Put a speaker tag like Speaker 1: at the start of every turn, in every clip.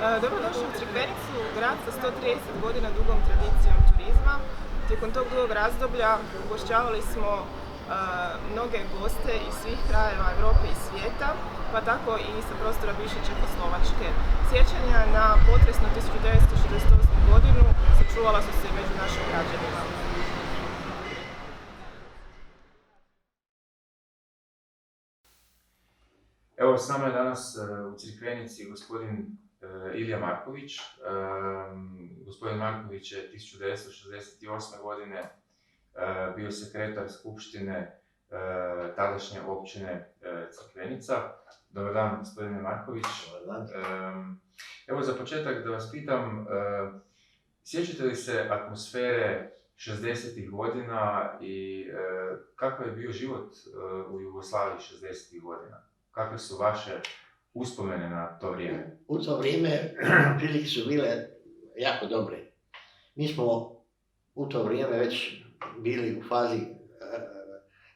Speaker 1: Dobrodošli u Crikvenicu, grad sa 130 godina dugom tradicijom turizma. Tijekom tog dugog razdoblja ugošćavali smo mnoge goste iz svih krajeva Europe i svijeta, pa tako i sa prostora bivše Čehoslovačke. Sjećanja na potresnu 1968. godinu sačuvala su se među našim građanima.
Speaker 2: Evo, s nama je danas u Crikvenici gospodin Ilija Marković. Gospodin Marković je 1968. godine bio sekretar skupštine tadašnje općine Crikvenica. Dobar dan, gospodine Marković.
Speaker 3: Dobar dan.
Speaker 2: Evo, za početak da vas pitam, sjećate li se atmosfere 60. godina i kakav je bio život u Jugoslaviji 60. godina? Kakve su vaše uspomene na to vrijeme?
Speaker 3: U to vrijeme prilike su bile jako dobre. Mi smo u to vrijeme već bili u fazi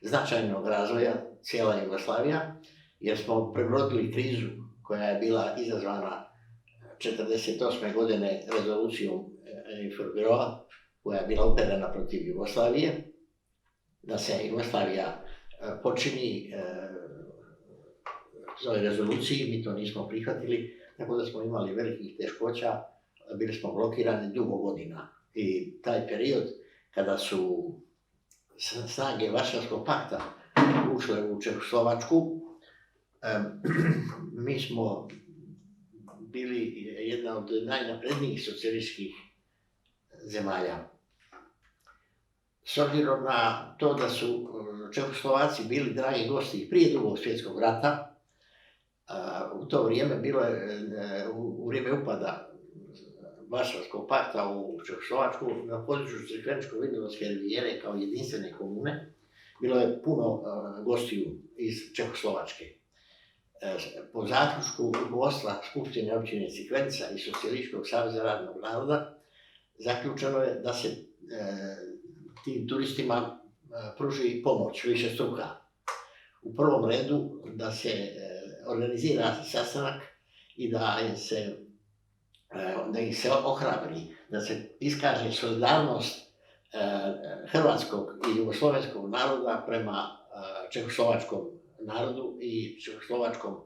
Speaker 3: značajnog razvoja cijela Jugoslavija, jer smo prebrodili krizu koja je bila izazvana 1948. godine rezolucijom Infurbiroa, koja je bila uperena protiv Jugoslavije, da se Jugoslavija počini zove rezoluciji, mi to nismo prihvatili, tako da smo imali velikih teškoća, bili smo blokirani dugo godina. I taj period kada su snage Varšavskog pakta ušle u Čehoslovačku, mi smo bili jedna od najnaprednijih socijalističkih zemalja. S obzirom na to da su Čehoslovaci bili dragi gosti prije Drugog svjetskog rata, u to vrijeme bilo je, u vrijeme upada Varšavskog pakta u Čehoslovačku, na području Crikveničko-Vinodolske rivijere kao jedinstvene komune, bilo je puno gostiju iz Čehoslovačke. Po zaključku vodstva Skupštine općine Crikvenica i Socijalističkog saveza radnog naroda zaključeno je da se tim turistima pruži pomoć višestruka. U prvom redu da se organizira sastanak i da ih se ohrabri, da se iskaže solidarnost hrvatskog i jugoslovenskog naroda prema čehoslovačkom narodu i čehoslovačkom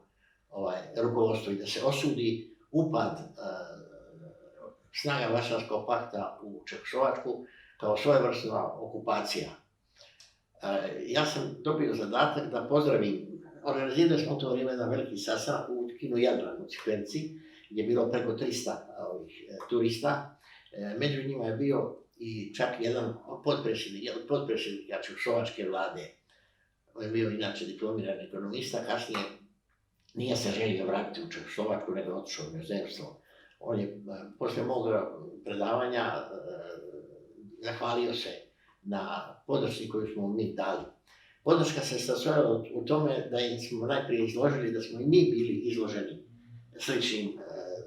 Speaker 3: rukovodstvu i da se osudi upad snaga Varšavskog pakta u Čehoslovačku kao svojevrsna okupacija. Ja sam dobio zadatak da pozdravim. Organizirali smo u to vrijeme jedan veliki sastanak u kinu Jadran u Crikvenici, gdje je bilo preko 300 turista. Među njima je bio i čak jedan od potpredsjednika Čehoslovačke vlade. On je bio inače diplomiran ekonomista, kasnije nije se želio vratiti u Čehoslovačku, nego je otišao u inozemstvo. On je poslije mog predavanja zahvalio se na podršci koju smo mi dali. Podrška se sastojala u tome da im smo najprije izložili da smo i mi bili izloženi sličnim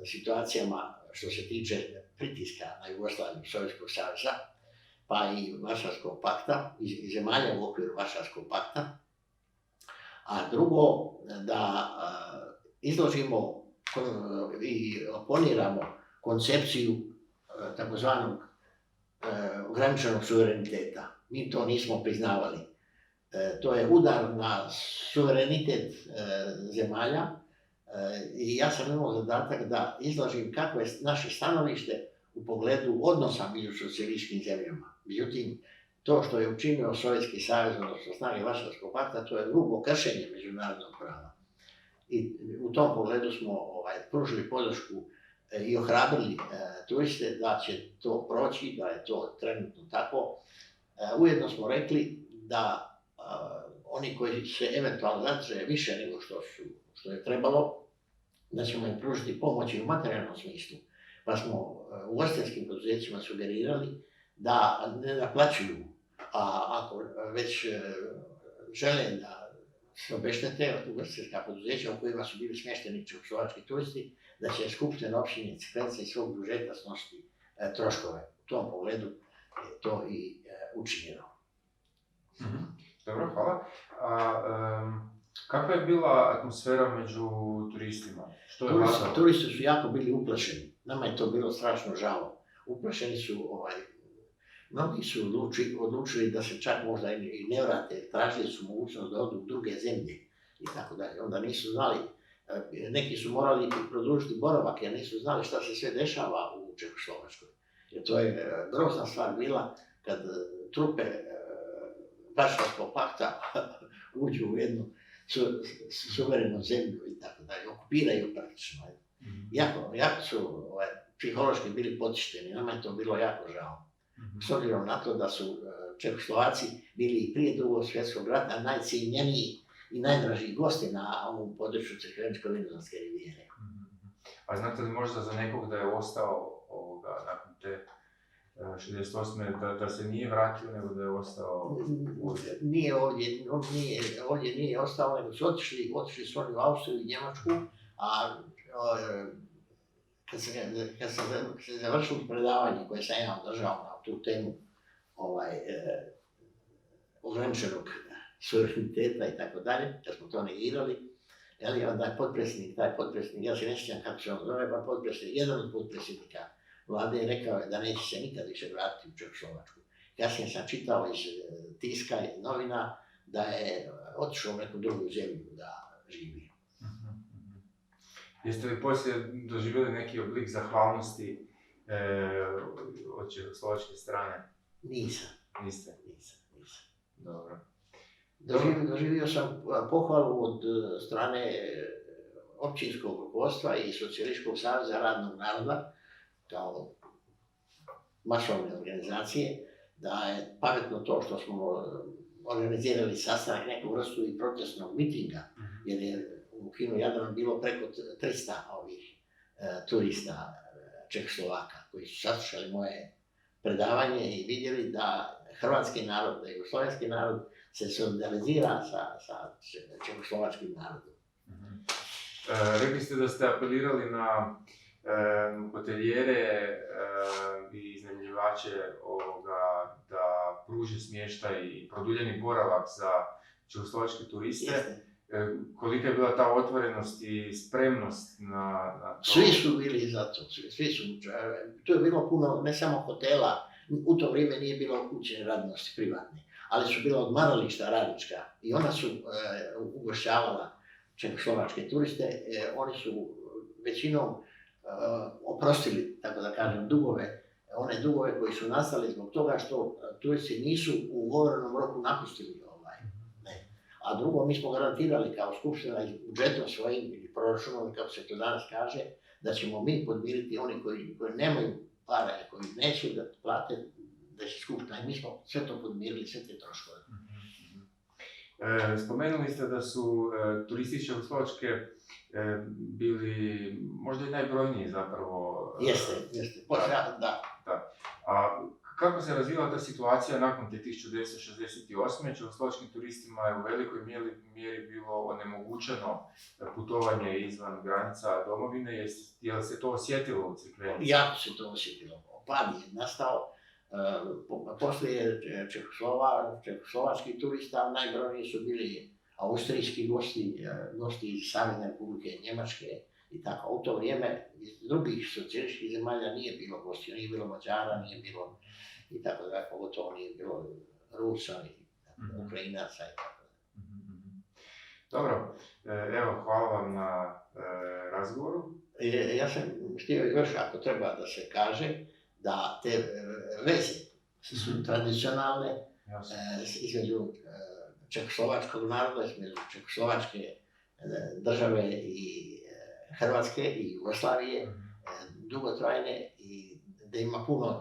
Speaker 3: situacijama što se tiče pritiska na Jugoslaviju Sovjetskog saveza, pa i Varšavskog pakta, i zemalja u okviru Varšavskog pakta. A drugo, da izložimo i oponiramo koncepciju takozvanog ograničenog suvereniteta. Mi to nismo priznavali. To je udar na suverenitet zemalja i ja sam imao zadatak da izložim kako je naše stanovište u pogledu odnosa među socijalističkim zemljama. Međutim, to što je učinio Sovjetski savez, odnosno snage Varšavskog pakta, to je grubo kršenje međunarodnog prava. I u tom pogledu smo pružili podršku i ohrabrili turiste da će to proći, da je to trenutno tako. Ujedno smo rekli da oni koji se eventualno zadrže više nego što je trebalo, da ćemo im pružiti pomoć i u materijalnom smislu. Pa smo ugostiteljskim poduzećima sugerirali da ne naplaćuju, a ako već žele da se obeštete ugostiteljska poduzeća u kojima su bili smješteni čehoslovački turisti, da će Skupština općine Crikvenica iz svog budžeta snositi troškove. U tom pogledu je to i učinjeno.
Speaker 2: Dobro, hvala. Kakva je bila atmosfera među turistima? Što je vladalo?
Speaker 3: Turisti su jako bili uplašeni. Nama je to bilo strašno žao. Uplašeni su, mnogi su odlučili da se čak možda i ne vrate, tražili su mogućnost da odu u druge zemlje i tako dalje. Onda nisu znali, neki su morali produžiti boravak jer nisu znali šta se sve dešava u Čehoslovačkoj. Jer to je grozna stvar bila kad trupe Varšavskog pakta uđu u jednu suverenu zemlju i tako dalje, okupiraju praktično. Jako su psihološki bili potišteni, nama je to bilo jako žao. S obzirom na to da su Čehoslovaci bili i prije Drugog svjetskog rata najcijenjeniji i najdraži gosti na ovom području Crkveničko-Vinodolske rivijere.
Speaker 2: A znate li možda za nekog da je ostao nakon te 68. da se nije vratio, nego da je ostao ovdje?
Speaker 3: Ovdje nije ostao, nego su otišli su oni u Austriju i Njemačku, a kad se završilo predavanje koje sam ja održao na tu temu ograničenog suvereniteta i tako dalje, kad smo to negirali, onda je taj potpredsjednik, ja se ne sjećam kako se on zove, pa jedan od potpredsjednika vlade je rekao da neće se nikad više vratiti u Čehoslovačku. Kasnije sam čitao iz tiska i novina da je otišao u neku drugu zemlju da živi.
Speaker 2: Jeste li poslije doživjeli neki oblik zahvalnosti od čehoslovačke strane?
Speaker 3: Nisam.
Speaker 2: Niste?
Speaker 3: Nisam.
Speaker 2: Dobro.
Speaker 3: Doživio sam pohvalu od strane općinskog rukovodstva i Socijalističkog saveza radnog naroda, kao masovne organizacije, da je pametno to što smo organizirali sastanak neku vrstu i protestnog mitinga, jer je u kinu Jadran bilo preko 300 turista Čehoslovaka koji su saslušali moje predavanje i vidjeli da hrvatski narod, da jugoslovenski narod se solidarizira sa čehoslovačkim narodom.
Speaker 2: Rekli ste da ste apelirali na hotelijere i iznajmljivače da pruže smještaj i produljeni boravak za čehoslovačke turiste. Kolika je bila ta otvorenost i spremnost na to?
Speaker 3: Svi su bili za to, to je bilo puno, ne samo hotela, u to vrijeme nije bilo kućne radnosti privatne, ali su bila odmarališta radnička i ona su ugošćavala čehoslovačke turiste, oni su većinom oprostili, tako da kažem, one dugove koji su nastali zbog toga što turisti nisu u ugovorenom roku napustili. A drugo, mi smo garantirali kao skupština i budžetom svojim ili proračunom, kako se to danas kaže, da ćemo mi podmiriti oni koji nemaju para, koji neće da plate, da će skupština i mi smo sve to podmirili, sve te troškove.
Speaker 2: Spomenuli ste da su turisti Čehoslovačke bili možda i najbrojniji zapravo.
Speaker 3: Jeste. Da.
Speaker 2: A kako se razvila ta situacija nakon te 1968. Čehoslovačkim turistima je u velikoj mjeri bilo onemogućeno putovanje izvan granica domovine. Je li se to osjetilo u Crikvenici?
Speaker 3: Jako se to osjetilo. Pad je nastao. Poslije čehoslovačkih turista najbrojniji su bili austrijski gosti iz Savezne Republike Njemačke i tako. U to vrijeme iz drugih socijalističkih zemalja nije bilo gosti, nije bilo Mađara, nije bilo i tako da, pogotovo nije bilo Rusa i Ukrajinaca i tako da.
Speaker 2: Dobro, evo, hvala vam na razgovoru.
Speaker 3: Ja sam htio još, ako treba da se kaže, da te veze su tradicionalne između čehoslovačkog naroda, između čehoslovačke države i Hrvatske i Jugoslavije, dugotrajne i da ima puno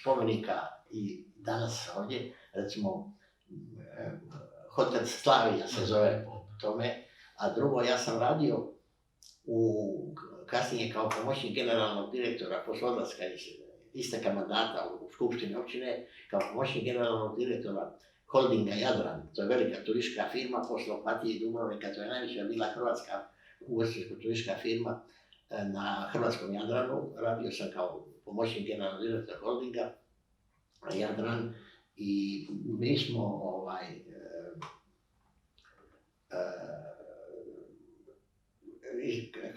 Speaker 3: spomenika i danas ovdje, recimo Hotel Slavija se zove po tome, a drugo, ja sam radio kasnije kao pomoćnik generalnog direktora posle odlaska iz isteka mandata u Skupštini općine, kao pomoćnik generalnog direktora holdinga Jadran, to je velika turistička firma, posle Opatije i Dubrovnika, to je najveća bila hrvatska ugostiteljska turistička firma na hrvatskom Jadranu. Radio sam kao pomoćnik generalnog direktora holdinga Jadran i mi smo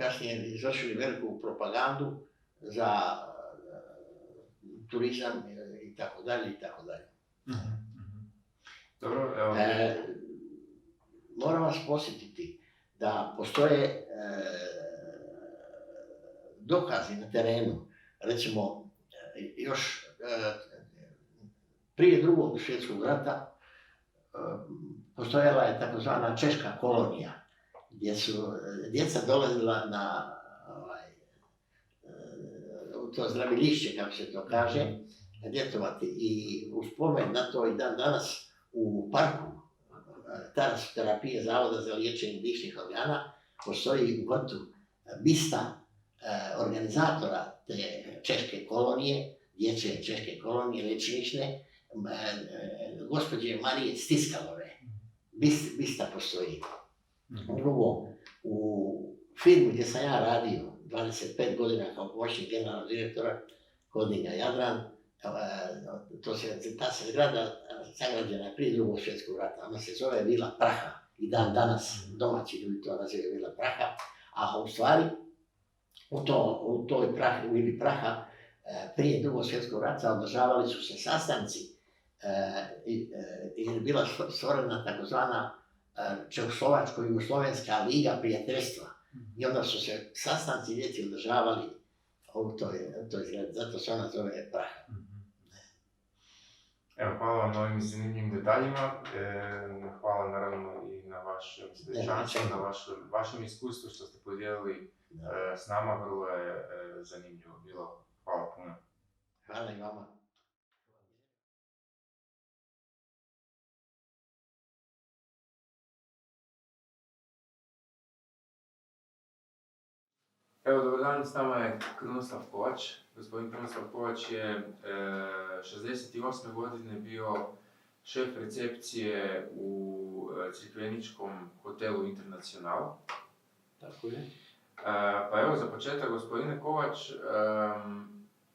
Speaker 3: kasnije izvršili veliku propagandu za turizam i tako dalje i tako dalje.
Speaker 2: Dobro, evo.
Speaker 3: Moram vas posjetiti da postoje dokazi na terenu, recimo još prije drugog svjetskog rata postojala je takozvana češka kolonija, gdje su djeca dolazila na to zdravilišće, kako se to kaže, ljetovati. I u spomen na to i dan danas u parku terapije Zavoda za liječenje dišnih organa postoji u vrtu bista organizatora te češke kolonije, dječje češke kolonije lečilišne, gospođe Marije Stiskalove. Bista postoji. Drugo, u firmi gdje sam ja radio 25 godina kao pomoćnik generalnog direktora Holdinga Jadran, ta se zgrada sagrađena prije drugog svjetskog rata, ona se zove Vila Praha i dan danas domaći ljudi to nazivaju Vila Praha, a u stvari u toj Vili Praha prije drugog svjetskog rata održavali su se sastanci i je bila stvorena takozvana Čehoslovačko-Jugoslovenska liga prijateljstva. I onda su se sastanci djeci održavali u toj zgradi, zato se ona zove Praha.
Speaker 2: Evo, hvala vam na ovim zanimljivim detaljima. Hvala naravno i na vašem svjedočanstvu, na vašem iskustvu što ste podijelili s nama. Vrlo je zanimljivo bilo. Hvala puno.
Speaker 3: Hvala i vama.
Speaker 2: Evo, dobar dan, s nama je Krunoslav Kovač. Gospodin Krunoslav Kovač je 68. godine bio šef recepcije u crikveničkom hotelu Internacional.
Speaker 4: Tako je.
Speaker 2: Pa evo, za početak, gospodine Kovač,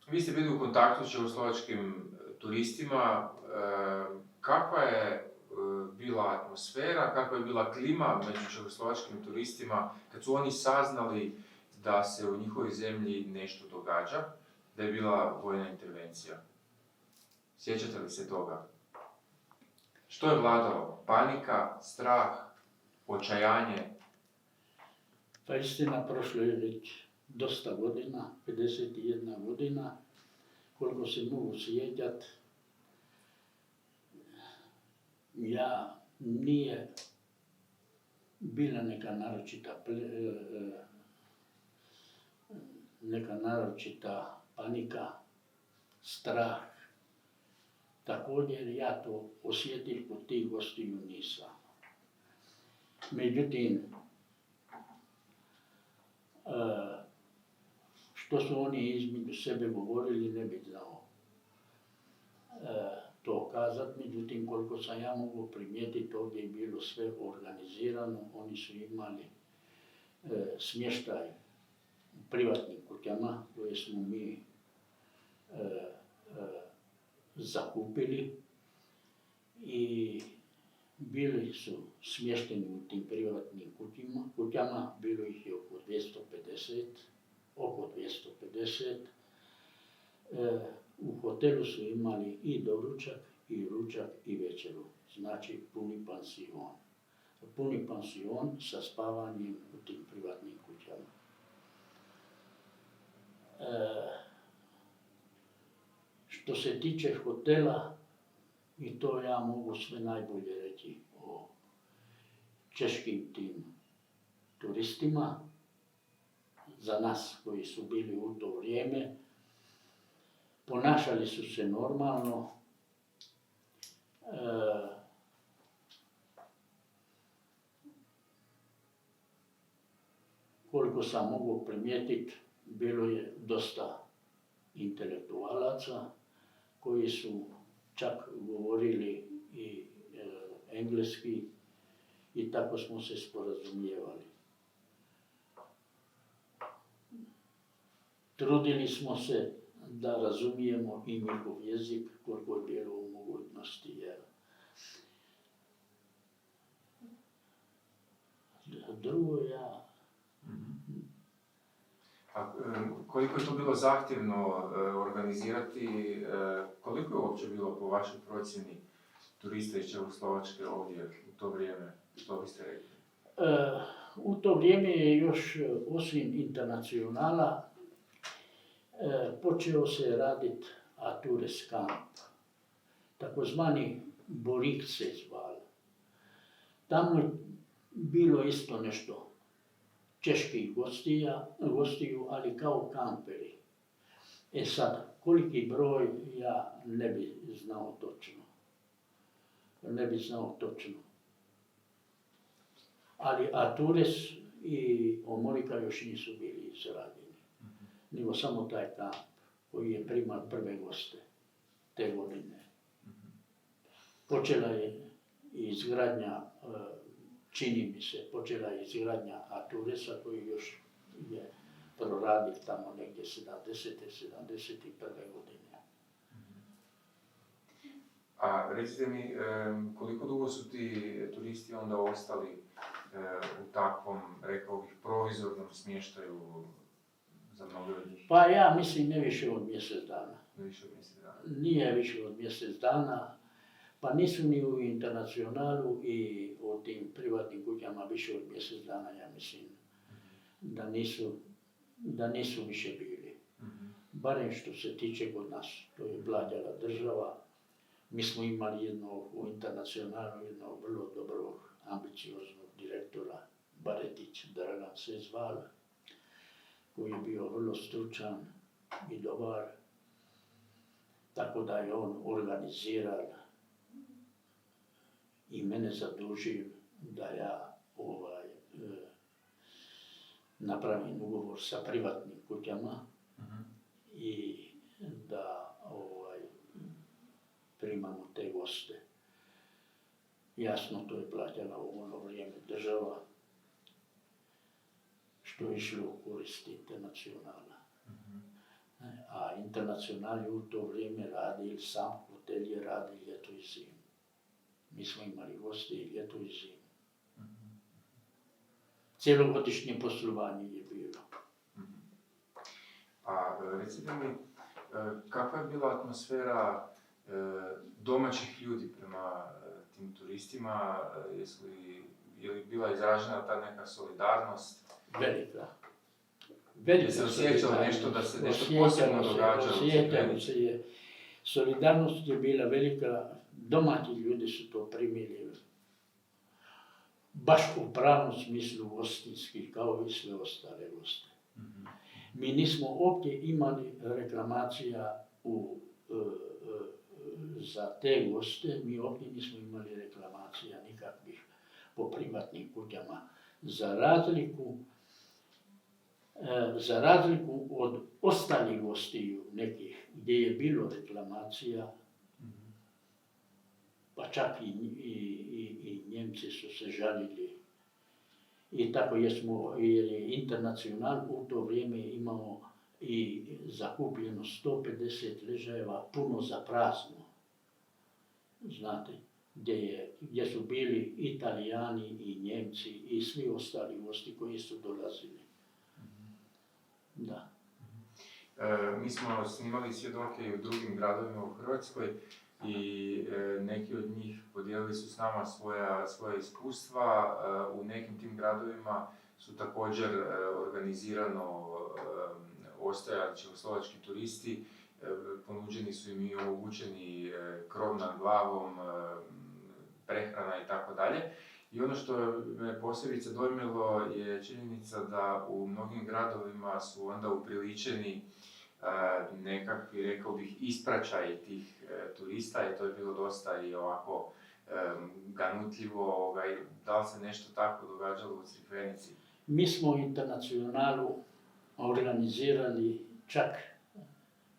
Speaker 2: vi ste bili u kontaktu s čehoslovačkim turistima. Kakva je bila atmosfera, kakva je bila klima među čehoslovačkim turistima kad su oni saznali da se u njihovoj zemlji nešto događa, da je bila vojna intervencija? Sjećate li se toga? Što je vladalo? Panika, strah, očajanje?
Speaker 4: Pa istina, prošlo je već dosta godina, 51 godina, koliko se mogu sjećat. Nije bila neka naročita panika, strah. Također ja to osjetil kod tih gostiju nisam. Međutim, što su oni između sebe govorili, ne bih znao to kazat. Međutim, koliko sam ja mogu primijetiti, ovdje je bilo sve organizirano. Oni su imali smještaj u privatnim kućama koje smo mi zakupili i bili su smješteni u tim privatnim kućama, bilo ih je oko 250. U hotelu su imali i doručak, i ručak, i večeru, znači puni pansion. Puni pansion sa spavanjem u tim privatnim kućama. Što se tiče hotela, i to ja mogu sve najbolje reći o češkim tim turistima, za nas koji su bili u to vrijeme, ponašali su se normalno. Koliko sam mogu primijetiti, bilo je dosta intelektualaca koji su čak govorili i engleski i tako smo se sporazumijevali. Trudili smo se da razumijemo i njihov jezik koliko je bilo u mogućnosti. Drugo, ja
Speaker 2: A koliko je to bilo zahtjevno organizirati, koliko je uopće bilo po vašoj procjeni turista iz Čehoslovačke ovdje u to vrijeme, što biste rekli?
Speaker 4: U to vrijeme je još osim internacionala počeo se raditi Atures kamp, takozvani Borik se zvali. Tamo je bilo isto nešto čeških gostiju, ali kao kamperi. E sad, koliki broj ja ne bi znao točno. Ali Atures i Omorika još nisu bili izrađeni, nego samo taj kamp koji je primal prve goste te godine. Počela je izgradnja, čini mi se, Aturesa koji još je proradio tamo negdje 71. godine.
Speaker 2: A recite mi, koliko dugo su ti turisti onda ostali u takvom, rekao bih, provizornom smještaju za mnogo od njih?
Speaker 4: Pa ja mislim ne više od mjesec dana.
Speaker 2: Nije
Speaker 4: više od mjesec dana, pa nisu ni u Internacionalu i u tim privatnim kućama više od mjesec dana, ja mislim da nisu više bili. Barem što se tiče kod nas, to je blađala država. Mi smo imali u Internacionalu jednog vrlo dobrog, ambicioznog direktora, Baretić, Dragan se zvao, koji je bio vrlo stručan i dobar, tako da je on organiziran i mene zadužio da ja napravim ugovor sa privatnim kućama i da primamo te goste. Jasno, to je plaćala u ono vrijeme država, što je išlo u korist Internacionala. A Internacional je u to vrijeme radio, sam hotel je radio ljeto i zimu. Mi smo imali goste i ljeto i zimu. Cijelogodišnje poslovanje je bilo.
Speaker 2: A recite mi, kakva je bila atmosfera domaćih ljudi prema tim turistima? Je li bila izražena ta neka solidarnost?
Speaker 4: Velika.
Speaker 2: Je se osjećalo nešto da se nešto posebno događalo?
Speaker 4: Osjećalo se je. Solidarnost je bila velika, domaći ljudi su to primili. Baš u pravom smislu gostinskih, kao i sve ostale goste. Mi nismo uopće imali reklamacija za te goste, mi uopće nismo imali reklamacija nikakvih po privatnim kućama. Za razliku od ostalih gostiju nekih gdje je bilo reklamacija, pa čak i Njemci su se žalili. I tako jer je Internacional u to vrijeme imao i zakupljeno 150 ležajeva puno za prazno. Znate, gdje su bili Italijani i Njemci i svi ostali gosti koji su dolazili. Da.
Speaker 2: Mi smo snimali svjedoke i u drugim gradovima u Hrvatskoj i neki od njih podijelili su s nama svoja iskustva. U nekim tim gradovima su također organizirano ostajali čehoslovački turisti, ponuđeni su im i omogućeni krov nad glavom, prehrana i tako dalje. I ono što me posebice dojmilo je činjenica da u mnogim gradovima su onda upriličeni nekakvi, rekao bih, ispraćaj tih turista i to je bilo dosta i ovako ganutljivo. Da li se nešto tako događalo u Crikvenici?
Speaker 4: Mi smo u Internacionalu organizirali čak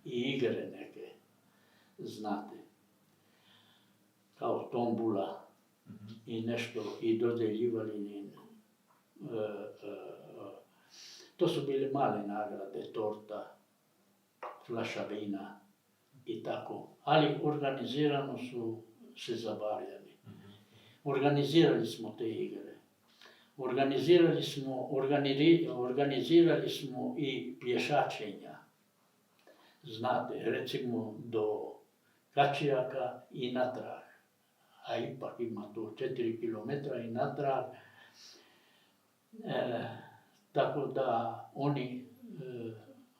Speaker 4: i igre neke, znate, kao tombula i nešto i dodeljivali to su bile male nagrade, torta, flaša vina i tako, ali organizirano su se zabavljali. Organizirali smo te igre. Organizirali smo i pješačenja. Znate, recimo do Kačijaka i natrag. A ipak ima to 4 km i natrag. Tako da oni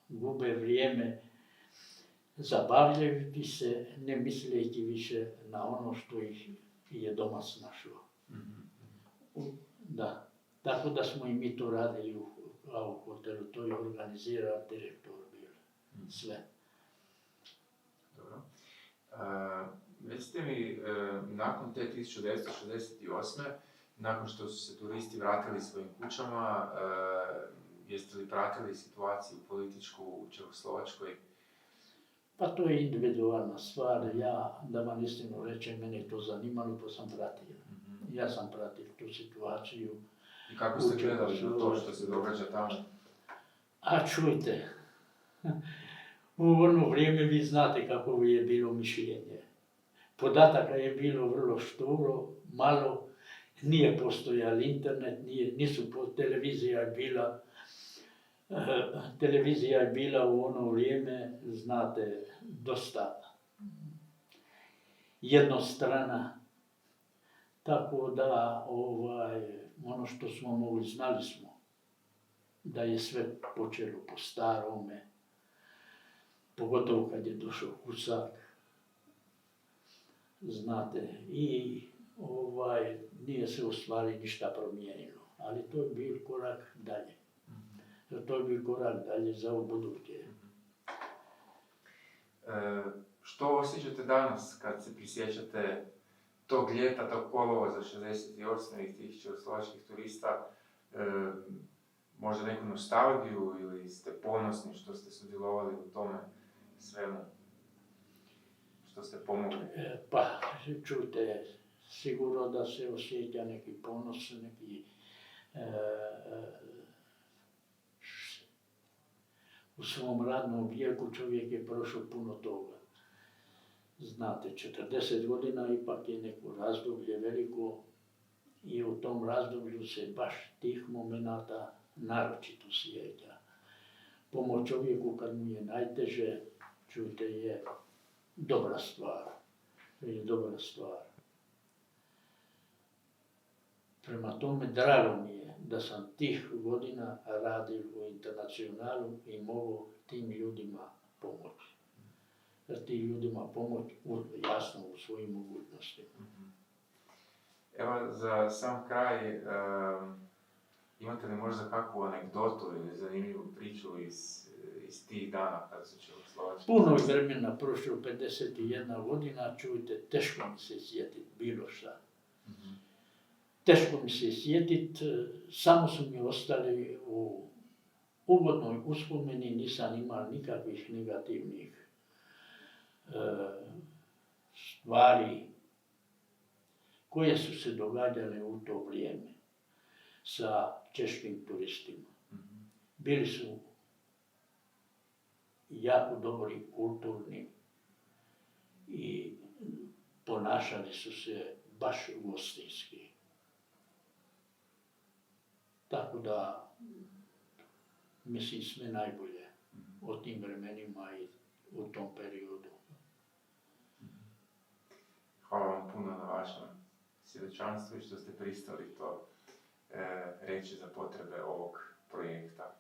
Speaker 4: gube vrijeme zabavljajući se, ne misleći više na ono što ih je doma snašlo. Da. Tako da smo i mi to radili u hotelu, to je organizirao direktor bio. Sve.
Speaker 2: Dobro. Recite mi, nakon te 1968. nakon što su se turisti vratili svojim kućama, jeste li pratili situaciju političku u Čehoslovačkoj?
Speaker 4: Pa to je individualna stvar. Ja, da vam istinu rečem, mene je to zanimalo pa sam pratio. Ja sam pratio tu situaciju.
Speaker 2: I kako ste gledali na to što se događa tamo?
Speaker 4: A čujte, u ono vrijeme vi znate kako je bilo mišljenje. Podataka je bilo vrlo šturo, malo, nije postojal internet, televizija je bila u ono vrijeme, znate, dosta jednostrana. Tako da, ono što smo mogli, znali smo da je sve počelo po starome, pogotovo kad je došao Husak, znate, i nije se u stvari ništa promijenilo, ali to je bio korak dalje. To je bio korak dalje za ubuduće.
Speaker 2: Što osjećate danas kad se prisjećate tog ljeta, tog kolovoza 68. i tih čehoslovačkih turista? Možda neku nostalgiju ili ste ponosni što ste sudjelovali u tome svemu? Što ste pomogli?
Speaker 4: Pa, čujte, sigurno da se osjeća neki ponos, neki u svom radnom vijeku čovjek je prošao puno toga. Znate, 40 godina ipak je neko razdoblje veliko i u tom razdoblju se baš tih momenata naročito sjeća. Pomoć čovjeku kad mu je najteže, čujte, je dobra stvar. To je dobra stvar. Prema tome, drago mi je da sam tih godina radio u Internacionalu i mogu tim ljudima pomoći. Da tim ljudima pomoći, jasno, u svojim mogućnostima.
Speaker 2: Evo, za sam kraj, imate li možda kakvu anegdotu ili zanimljivu priču iz tih dana kada su Čehoslovački?
Speaker 4: Puno je vremena prošlo, 51 godina, čujte, teško mi se sjetiti bilo šta. Teško mi se sjetiti, samo su mi ostali u ugodnoj uspomeni, nisam imao nikakvih negativnih stvari koje su se događale u to vrijeme sa češkim turistima. Bili su jako dobri, kulturni i ponašali su se baš gostinski. Tako da, mislim, sve najbolje o tim vremenima i u tom periodu.
Speaker 2: Hvala vam puno na vašem svjedočanstvu i što ste pristali to reći za potrebe ovog projekta.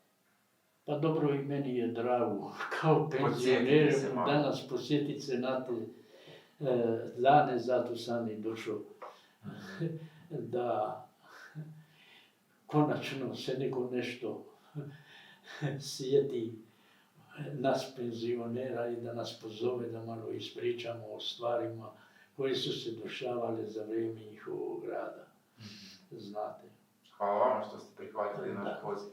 Speaker 4: Pa dobro, i meni je drago kao penzioner danas posjetiti se na te dane, zato sam i došao da konačno se neko nešto sjeti nas penzionera i da nas pozove da malo ispričamo o stvarima koje su se dešavale za vrijeme njihovog rada. Znate.
Speaker 2: Hvala vam što ste prihvatili naš poziv.